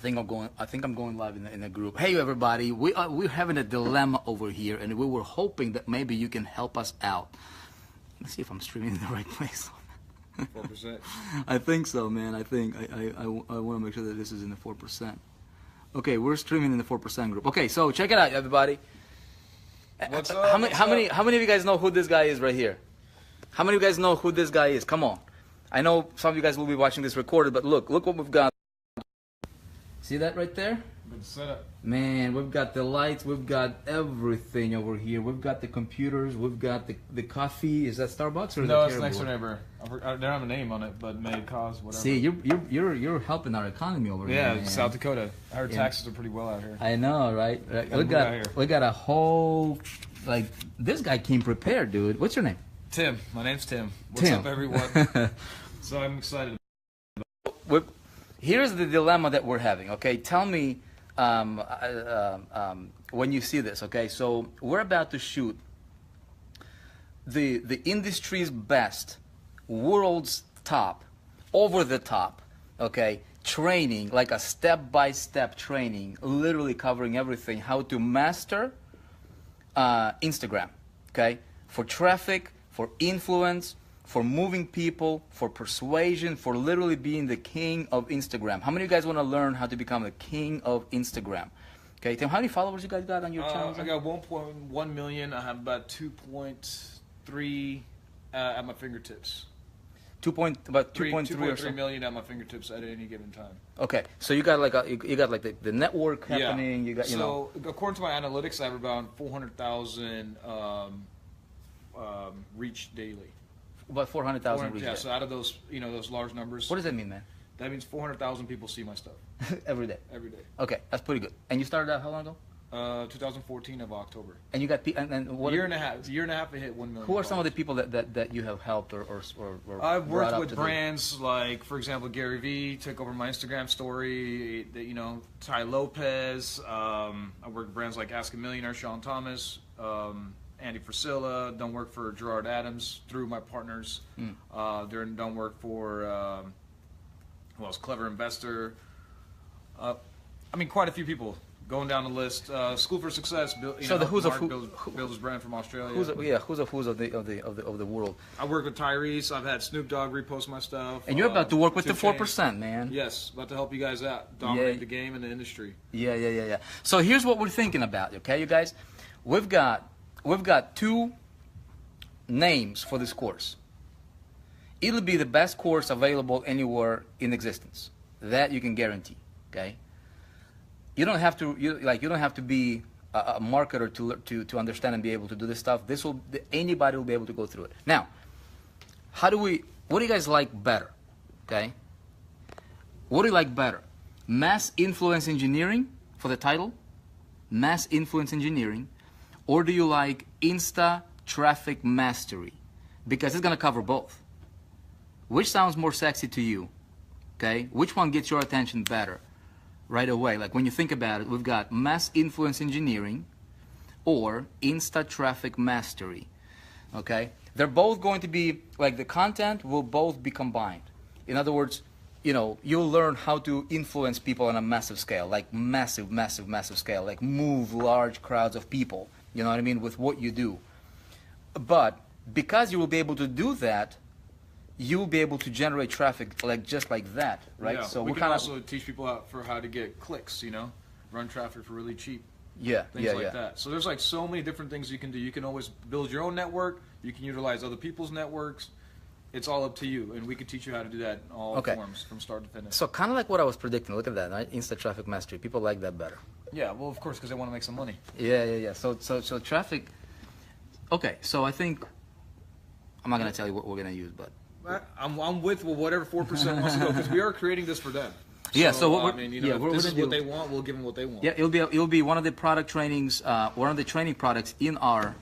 I think I'm going live in the group. Hey everybody, we're having a dilemma over here, and we were hoping that maybe you can help us out. Let's see if I'm streaming in the right place. 4%. I think so, man. I think I want to make sure that this is in the 4%. Okay, we're streaming in the 4% group. Okay, so check it out, everybody. What's up? How many of you guys know who this guy is right here? How many of you guys know who this guy is? Come on. I know some of you guys will be watching this recorded, but look what we've got. See that right there? Good setup. Man, we've got the lights, we've got everything over here. We've got the computers, we've got the coffee. Is that Starbucks or is No, that it's Caribou? next door neighbor. I don't have a name on it, but may cause whatever. See, you're helping our economy over here. Yeah, man. South Dakota. I heard Yeah. taxes are pretty well out here. I know, right? Gotta We got a whole, like, this guy came prepared, dude. What's your name? Tim. My name's Tim. What's Tim. up, everyone? So I'm excited. Here's the dilemma that we're having, okay? Tell me when you see this, okay? So we're about to shoot the industry's best, world's top, over the top, okay? Training, like a step-by-step training, literally covering everything, how to master Instagram, okay? For traffic, for influence, for moving people, for persuasion, for literally being the king of Instagram. How many of you guys want to learn how to become the king of Instagram? Okay, Tim, how many followers you guys got on your channel? I got 1.1 million. I have about 2.3 at my fingertips. About 2.3 million at my fingertips at any given time. Okay, so you got like the network happening. Yeah. You got So according to my analytics, I have about 400,000 reach daily. About 400,000 reach. Yeah. So out of those, those large numbers. What does that mean, man? That means 400,000 people see my stuff Every day. every day. Okay, that's pretty good. And you started out how long ago? 2014 of October. And you got and what? Year and a half. I hit 1 million. Who are some of the people that you have helped or I've brought worked up with to brands like, for example, Gary Vee took over my Instagram story. Ty Lopez. I worked with brands like Ask a Millionaire, Shawn Thomas, Andy Frisella. Done work for Gerard Adams through my partners. They're done work for who else? Clever Investor. Quite a few people. Going down the list, School for Success. So the who's of who builds his brand from Australia. Who's of the world. I work with Tyrese. I've had Snoop Dogg repost my stuff. And you're about to work with the 2 Chainz. 4%, man. Yes, about to help you guys out, dominate the game and the industry. Yeah. So here's what we're thinking about, okay, you guys. We've got 2 names for this course. It'll be the best course available anywhere in existence. That you can guarantee, okay? You don't have to be a marketer to understand and be able to do this stuff. Anybody will be able to go through it. Now, what do you guys like better? Okay? What do you like better? Mass influence engineering for the title? Mass influence engineering, or do you like Insta traffic mastery? Because it's going to cover both. Which sounds more sexy to you? Okay? Which one gets your attention better? Right away, like when you think about it, we've got mass influence engineering or Insta traffic mastery. Okay, they're both going to be like the content will both be combined. In other words, you'll learn how to influence people on a massive scale, like massive scale, like move large crowds of people. You know what I mean, with what you do. But because you will be able to do that, you'll be able to generate traffic just like that, right? Yeah. So we can also teach people how to get clicks, run traffic for really cheap. Yeah, things like that. So there's like so many different things you can do. You can always build your own network. You can utilize other people's networks. It's all up to you, and we can teach you how to do that in all forms from start to finish. So kind of like what I was predicting. Look at that, right? Insta traffic mastery. People like that better. Yeah, well, of course, because they want to make some money. Yeah. So traffic. Okay, so I think I'm not gonna tell you what we're gonna use, but I'm with whatever 4% wants to go, because we are creating this for them. Yeah, so what if this is what they want, we'll give them what they want. Yeah, it'll be one of the product trainings, one of the training products in our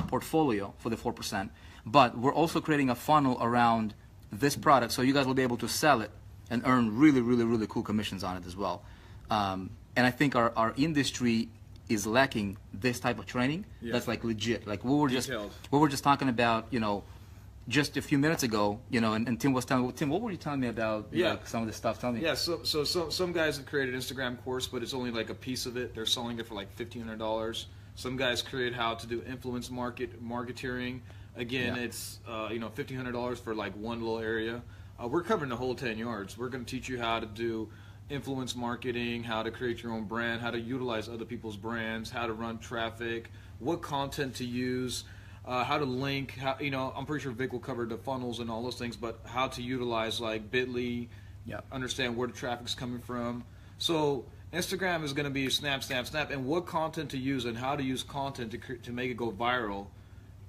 portfolio for the 4%. But we're also creating a funnel around this product, so you guys will be able to sell it and earn really cool commissions on it as well. And I think our industry is lacking this type of training. That's like legit. Like we were just talking about, just a few minutes ago, you know, and Tim was telling me, Tim, what were you telling me about like, some of the stuff? Tell me. Yeah, so some guys have created an Instagram course, but it's only like a piece of it. They're selling it for like $1,500. Some guys create how to do influence marketing. Again, it's you know, $1,500 for like one little area. We're covering the whole 10 yards. We're going to teach you how to do influence marketing, how to create your own brand, how to utilize other people's brands, how to run traffic, what content to use, how to link. How, you know, I'm pretty sure Vic will cover the funnels and all those things, but how to utilize like Bitly, understand where the traffic's coming from. So Instagram is going to be snap, and what content to use and how to use content to make it go viral.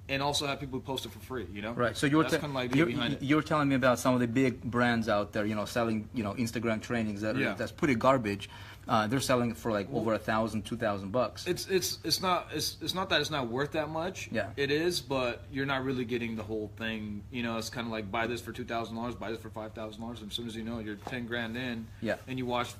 And also have people post it for free, you know? Right. So you're That's kind of like the idea behind it. You're telling me about some of the big brands out there, you know, selling, you know, Instagram trainings that's pretty garbage. They're selling it for like over $1,000, $2,000. It's not that it's not worth that much. Yeah. It is, but you're not really getting the whole thing. You know, it's kind of like buy this for $2,000, buy this for $5,000, and as soon as you know it, you're 10 grand in. Yeah. And you watch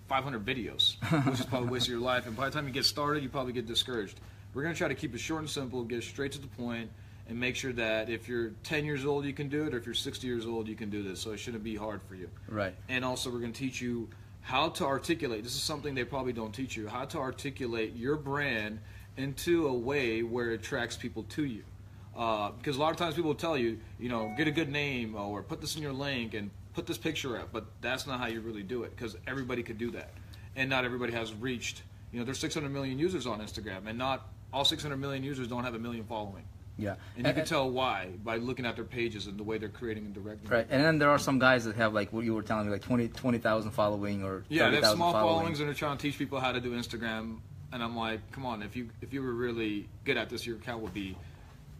500 videos, which is probably a waste of your life. And by the time you get started, you probably get discouraged. We're going to try to keep it short and simple, get straight to the point, and make sure that if you're 10 years old, you can do it, or if you're 60 years old, you can do this. So it shouldn't be hard for you. Right. And also, we're going to teach you how to articulate. This is something they probably don't teach you, how to articulate your brand into a way where it attracts people to you. Because a lot of times people will tell you, you know, get a good name or put this in your link and put this picture up, but that's not how you really do it, because everybody could do that. And not everybody has reached, you know, there's 600 million users on Instagram, and not all 600 million users don't have 1 million following. Yeah. And you can tell why by looking at their pages and the way they're creating and directing. Right. And then there are some guys that have, like what you were telling me, like 20,000 following or 30,000 they have small following. followings, and they're trying to teach people how to do Instagram. And I'm like, come on, if you were really good at this, your account would be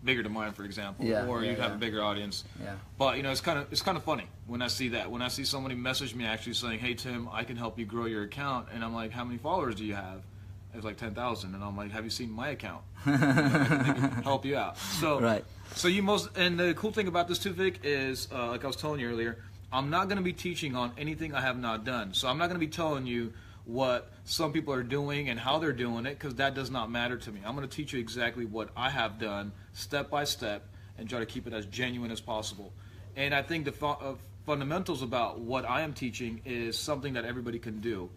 bigger than mine, for example, or you'd have a bigger audience. Yeah. But you know, it's kind of funny when I see that. When I see somebody message me actually saying, "Hey Tim, I can help you grow your account," and I'm like, "How many followers do you have?" It's like 10,000, and I'm like, "Have you seen my account? I can help you out." So, right. So and the cool thing about this too, Vic, is like I was telling you earlier, I'm not going to be teaching on anything I have not done. So I'm not going to be telling you what some people are doing and how they're doing it, because that does not matter to me. I'm going to teach you exactly what I have done, step by step, and try to keep it as genuine as possible. And I think the fundamentals about what I am teaching is something that everybody can do.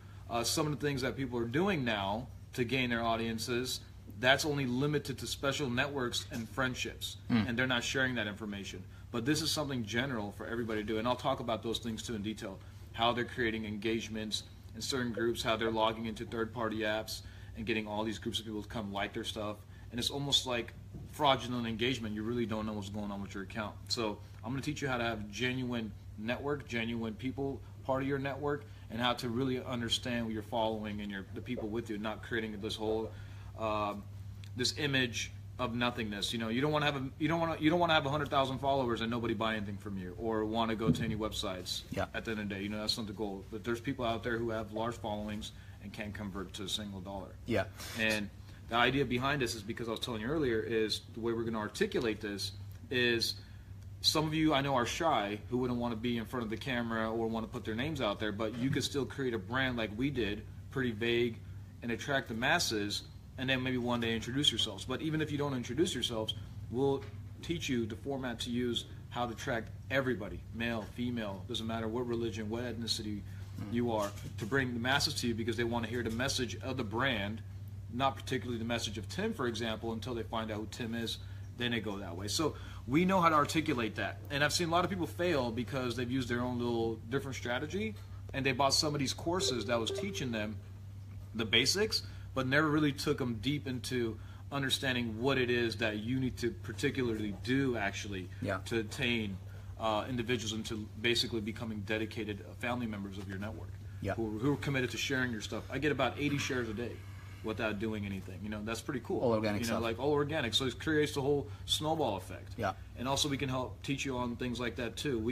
Some of the things that people are doing now to gain their audiences, that's only limited to special networks and friendships, and they're not sharing that information. But this is something general for everybody to do, and I'll talk about those things too in detail, how they're creating engagements in certain groups, how they're logging into third-party apps and getting all these groups of people to come like their stuff, and it's almost like fraudulent engagement. You really don't know what's going on with your account. So I'm going to teach you how to have genuine network, genuine people part of your network, and how to really understand your following and the people with you, not creating this whole this image of nothingness. You know, you don't want to have 100,000 followers and nobody buy anything from you, or want to go to any websites. Yeah. At the end of the day, you know, that's not the goal. But there's people out there who have large followings and can't convert to a single dollar. Yeah. And the idea behind this is, because I was telling you earlier, is the way we're going to articulate this is, some of you I know are shy, who wouldn't want to be in front of the camera or want to put their names out there, but you could still create a brand like we did, pretty vague, and attract the masses, and then maybe one day introduce yourselves. But even if you don't introduce yourselves, we'll teach you the format to use, how to attract everybody, male, female, doesn't matter what religion, what ethnicity you are, to bring the masses to you, because they want to hear the message of the brand, not particularly the message of Tim, for example, until they find out who Tim is. Then they go that way. So we know how to articulate that. And I've seen a lot of people fail because they've used their own little different strategy, and they bought some of these courses that was teaching them the basics, but never really took them deep into understanding what it is that you need to particularly do actually to attain individuals into basically becoming dedicated family members of your network, who are committed to sharing your stuff. I get about 80 shares a day without doing anything. You know, that's pretty cool. All organic stuff. Like all organic. So it creates the whole snowball effect. Yeah. And also we can help teach you on things like that too.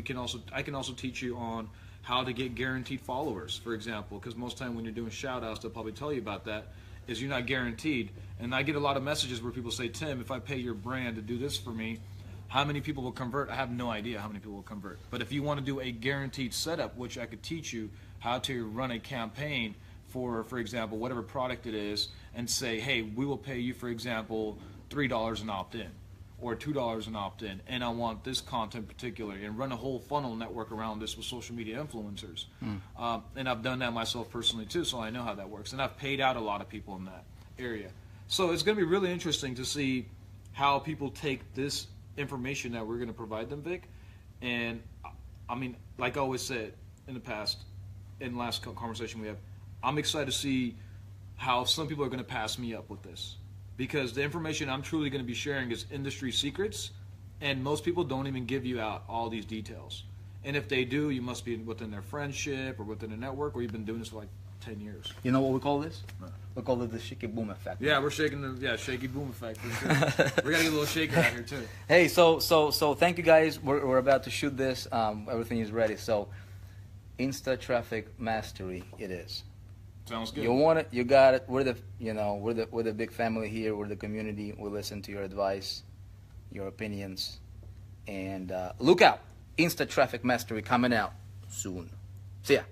I can also teach you on how to get guaranteed followers, for example, because most time when you're doing shout outs, they'll probably tell you about that, is you're not guaranteed. And I get a lot of messages where people say, Tim, if I pay your brand to do this for me, how many people will convert? I have no idea how many people will convert. But if you want to do a guaranteed setup, which I could teach you how to run a campaign for example, whatever product it is, and say, hey, we will pay you, for example, $3 an opt-in, or $2 an opt-in, and I want this content particularly, and run a whole funnel network around this with social media influencers. And I've done that myself personally too, so I know how that works. And I've paid out a lot of people in that area. So it's going to be really interesting to see how people take this information that we're going to provide them, Vic. And I mean, like I always said in the past, in the last conversation we have, I'm excited to see how some people are going to pass me up with this. Because the information I'm truly going to be sharing is industry secrets, and most people don't even give you out all these details. And if they do, you must be within their friendship or within a network, or you've been doing this for like 10 years. You know what we call this? We call it the shaky boom effect. Yeah, we're shaking the shaky boom effect for sure. We gotta get a little shaker out here too. Hey, so thank you guys. We're about to shoot this. Everything is ready. So, Insta Traffic Mastery, it is. Sounds good. You want it, you got it. We're the big family here. We're the community. We listen to your advice, your opinions, and look out. Insta Traffic Mastery coming out soon. See ya.